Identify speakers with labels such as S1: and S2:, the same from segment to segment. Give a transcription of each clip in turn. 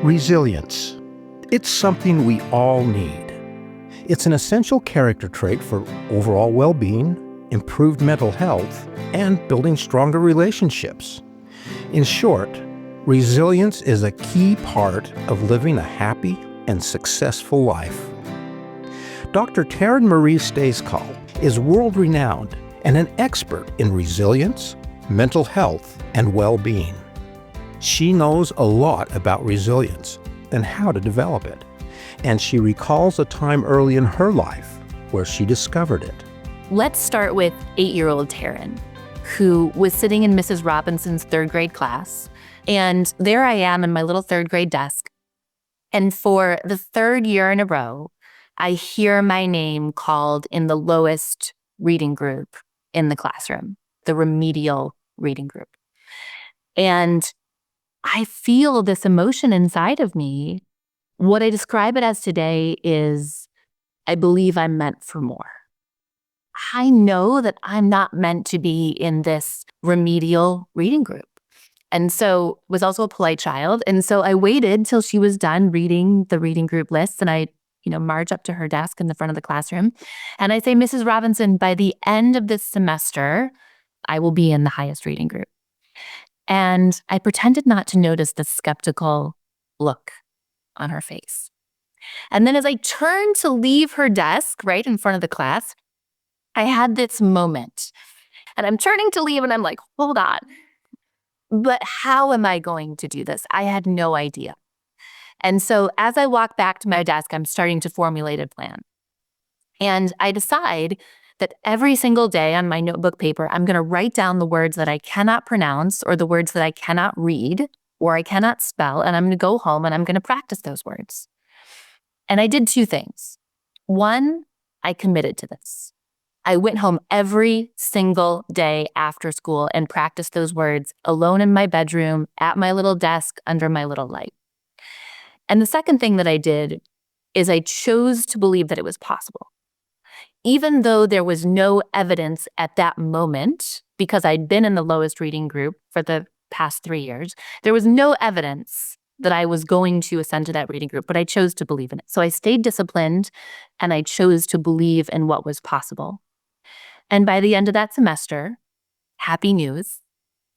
S1: Resilience. It's something we all need. It's an essential character trait for overall well-being, improved mental health, and building stronger relationships. In short, resilience is a key part of living a happy and successful life. Dr. Taryn Marie Stejskal is world-renowned and an expert in resilience, mental health, and well-being. She knows a lot about resilience and how to develop it, and she recalls a time early in her life where she discovered it.
S2: Let's start with 8-year-old Taryn, who was sitting in Mrs. Robinson's third grade class, and there I am in my little third grade desk, and for the third year in a row, I hear my name called in the lowest reading group in the classroom, the remedial reading group. And I feel this emotion inside of me. What I describe it as today is, I believe I'm meant for more. I know that I'm not meant to be in this remedial reading group. And so was also a polite child. And so I waited till she was done reading the reading group lists, and I march up to her desk in the front of the classroom. And I say, Mrs. Robinson, by the end of this semester, I will be in the highest reading group. And I pretended not to notice the skeptical look on her face. And then as I turned to leave her desk right in front of the class, I had this moment. And I'm turning to leave and I'm like, hold on. But how am I going to do this? I had no idea. And so as I walk back to my desk, I'm starting to formulate a plan. And I decide that every single day on my notebook paper, I'm going to write down the words that I cannot pronounce or the words that I cannot read or I cannot spell, and I'm going to go home and I'm going to practice those words. And I did two things. One, I committed to this. I went home every single day after school and practiced those words alone in my bedroom, at my little desk, under my little light. And the second thing that I did is I chose to believe that it was possible. Even though there was no evidence at that moment, because I'd been in the lowest reading group for the past 3 years, there was no evidence that I was going to ascend to that reading group, but I chose to believe in it. So I stayed disciplined and I chose to believe in what was possible. And by the end of that semester, happy news,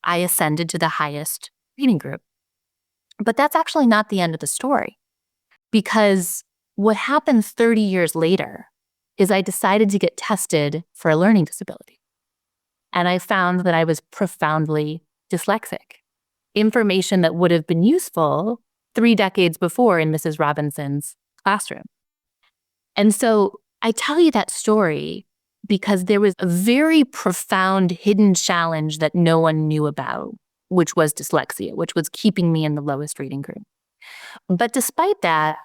S2: I ascended to the highest reading group. But that's actually not the end of the story, because what happened 30 years later is I decided to get tested for a learning disability. And I found that I was profoundly dyslexic. Information that would have been useful 3 decades before in Mrs. Robinson's classroom. And so I tell you that story because there was a very profound hidden challenge that no one knew about, which was dyslexia, which was keeping me in the lowest reading group. But despite that,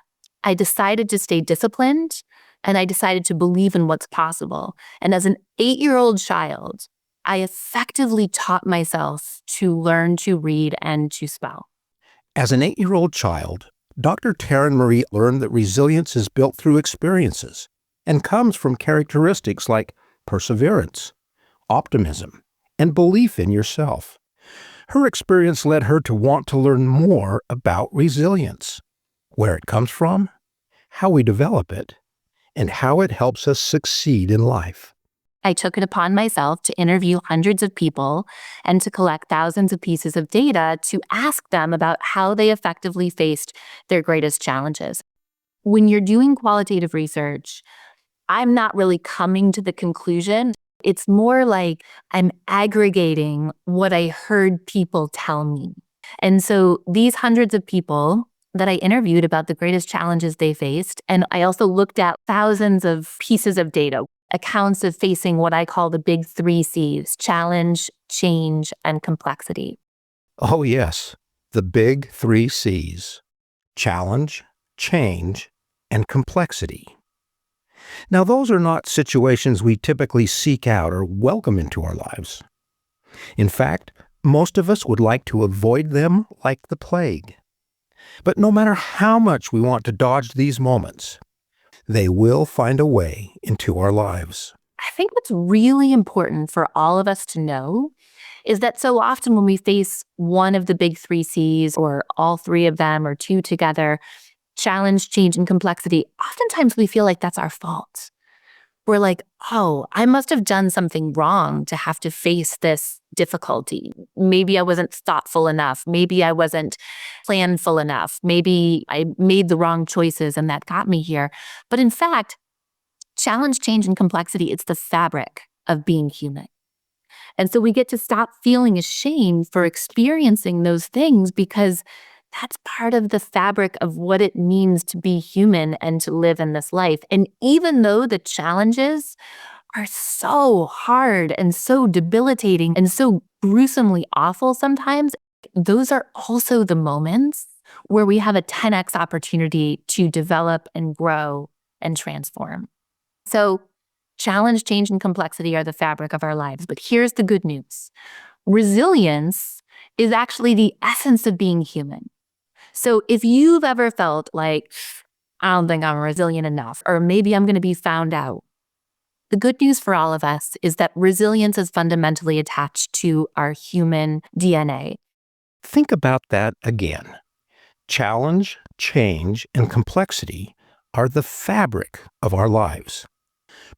S2: I decided to stay disciplined and I decided to believe in what's possible. And as an 8-year-old child, I effectively taught myself to learn to read and to spell.
S1: As an 8-year-old child, Dr. Taryn Marie learned that resilience is built through experiences and comes from characteristics like perseverance, optimism, and belief in yourself. Her experience led her to want to learn more about resilience, where it comes from, how we develop it, and how it helps us succeed in life.
S2: I took it upon myself to interview hundreds of people and to collect thousands of pieces of data to ask them about how they effectively faced their greatest challenges. When you're doing qualitative research, I'm not really coming to the conclusion. It's more like I'm aggregating what I heard people tell me. And so these hundreds of people that I interviewed about the greatest challenges they faced, and I also looked at thousands of pieces of data, accounts of facing what I call the big 3 C's: challenge, change, and complexity.
S1: Oh yes, the big 3 C's: challenge, change, and complexity. Now, those are not situations we typically seek out or welcome into our lives. In fact, most of us would like to avoid them like the plague. But no matter how much we want to dodge these moments, they will find a way into our lives.
S2: I think what's really important for all of us to know is that so often when we face one of the big three C's or all three of them or two together, challenge, change, and complexity, oftentimes we feel like that's our fault. We're like, oh, I must have done something wrong to have to face this difficulty. Maybe I wasn't thoughtful enough. Maybe I wasn't planful enough. Maybe I made the wrong choices and that got me here. But in fact, challenge, change, and complexity, it's the fabric of being human. And so we get to stop feeling ashamed for experiencing those things because that's part of the fabric of what it means to be human and to live in this life. And even though the challenges are so hard and so debilitating and so gruesomely awful sometimes, those are also the moments where we have a 10x opportunity to develop and grow and transform. So challenge, change, and complexity are the fabric of our lives. But here's the good news. Resilience is actually the essence of being human. So if you've ever felt like, I don't think I'm resilient enough, or maybe I'm going to be found out, the good news for all of us is that resilience is fundamentally attached to our human DNA.
S1: Think about that again. Challenge, change, and complexity are the fabric of our lives.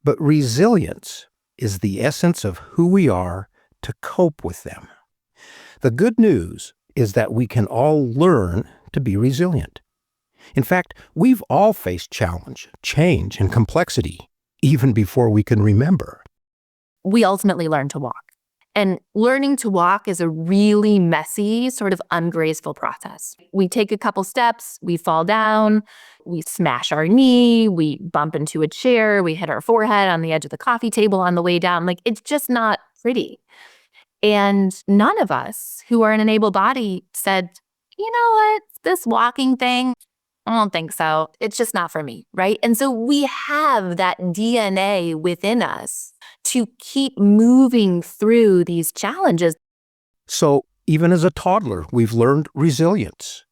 S1: But resilience is the essence of who we are to cope with them. The good news is that we can all learn to be resilient. In fact, we've all faced challenge, change, and complexity even before we can remember.
S2: We ultimately learn to walk. And learning to walk is a really messy, sort of ungraceful process. We take a couple steps, we fall down, we smash our knee, we bump into a chair, we hit our forehead on the edge of the coffee table on the way down. Like, it's just not pretty. And none of us who are in an able body said, you know what, this walking thing, I don't think so. It's just not for me, right? And so we have that DNA within us to keep moving through these challenges.
S1: So even as a toddler, we've learned resilience.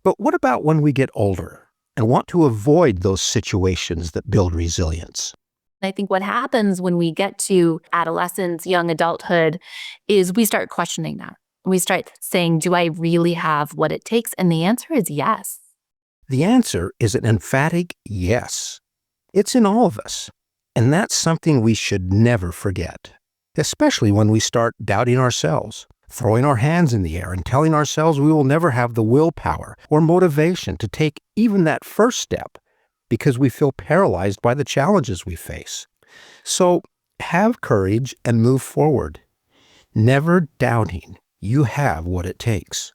S1: But what about when we get older and want to avoid those situations that build resilience?
S2: I think what happens when we get to adolescence, young adulthood, is we start questioning that. We start saying, do I really have what it takes? And the answer is yes.
S1: The answer is an emphatic yes. It's in all of us. And that's something we should never forget, especially when we start doubting ourselves, throwing our hands in the air and telling ourselves we will never have the willpower or motivation to take even that first step because we feel paralyzed by the challenges we face. So have courage and move forward, never doubting you have what it takes.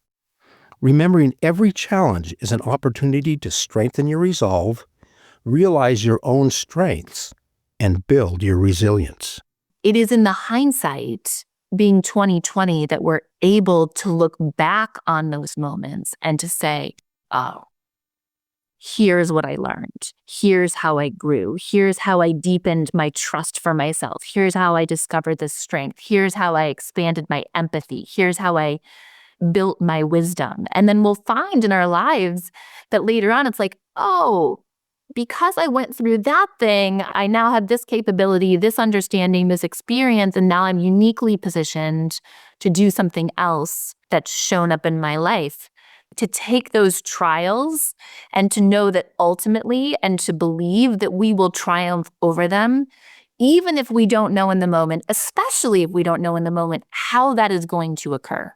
S1: Remembering every challenge is an opportunity to strengthen your resolve, realize your own strengths, and build your resilience.
S2: It is in the hindsight, being 2020, that we're able to look back on those moments and to say, oh, here's what I learned. Here's how I grew. Here's how I deepened my trust for myself. Here's how I discovered this strength. Here's how I expanded my empathy. Here's how I built my wisdom. And then we'll find in our lives that later on it's like, oh, because I went through that thing, I now have this capability, this understanding, this experience, and now I'm uniquely positioned to do something else that's shown up in my life. To take those trials and to know that ultimately, and to believe that we will triumph over them, even if we don't know in the moment, especially if we don't know in the moment how that is going to occur.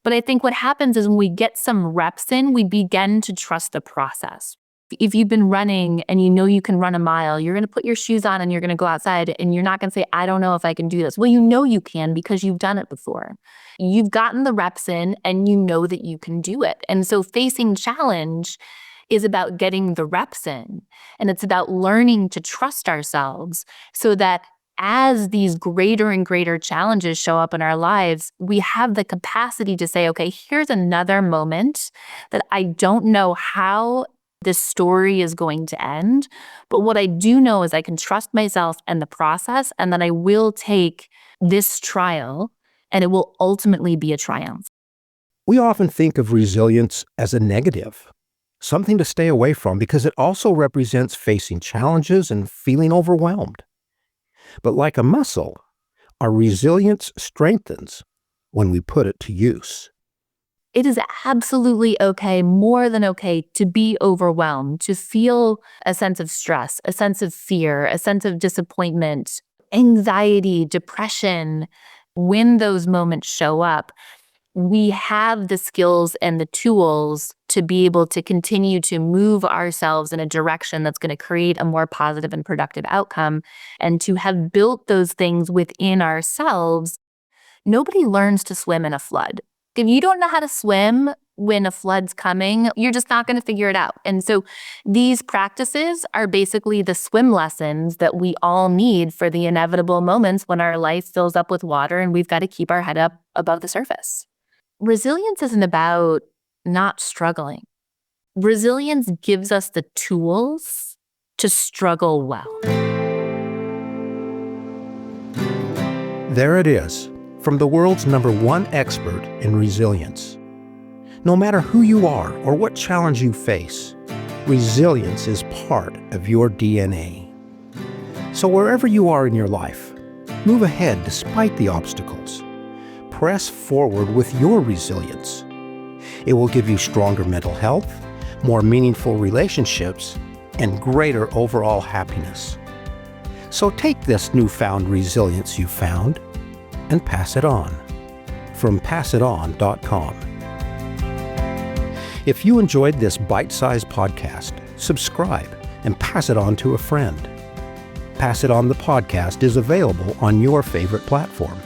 S2: But I think what happens is when we get some reps in, we begin to trust the process. If you've been running and you know you can run a mile, you're going to put your shoes on and you're going to go outside and you're not going to say, I don't know if I can do this. Well, you know you can because you've done it before. You've gotten the reps in and you know that you can do it. And so facing challenge is about getting the reps in, and it's about learning to trust ourselves so that as these greater and greater challenges show up in our lives, we have the capacity to say, okay, here's another moment that I don't know how this story is going to end. But what I do know is I can trust myself and the process, and that I will take this trial and it will ultimately be a triumph.
S1: We often think of resilience as a negative, something to stay away from because it also represents facing challenges and feeling overwhelmed. But like a muscle, our resilience strengthens when we put it to use.
S2: It is absolutely okay, more than okay, to be overwhelmed, to feel a sense of stress, a sense of fear, a sense of disappointment, anxiety, depression. When those moments show up, we have the skills and the tools to be able to continue to move ourselves in a direction that's going to create a more positive and productive outcome, and to have built those things within ourselves. Nobody learns to swim in a flood. If you don't know how to swim when a flood's coming, you're just not going to figure it out. And so these practices are basically the swim lessons that we all need for the inevitable moments when our life fills up with water and we've got to keep our head up above the surface. Resilience isn't about not struggling. Resilience gives us the tools to struggle well.
S1: There it is, from the world's #1 expert in resilience. No matter who you are or what challenge you face, resilience is part of your DNA. So wherever you are in your life, move ahead despite the obstacles. Press forward with your resilience. It will give you stronger mental health, more meaningful relationships, and greater overall happiness. So take this newfound resilience you found and pass it on. From passiton.com. If you enjoyed this bite-sized podcast, subscribe and pass it on to a friend. Pass It On the podcast is available on your favorite platform.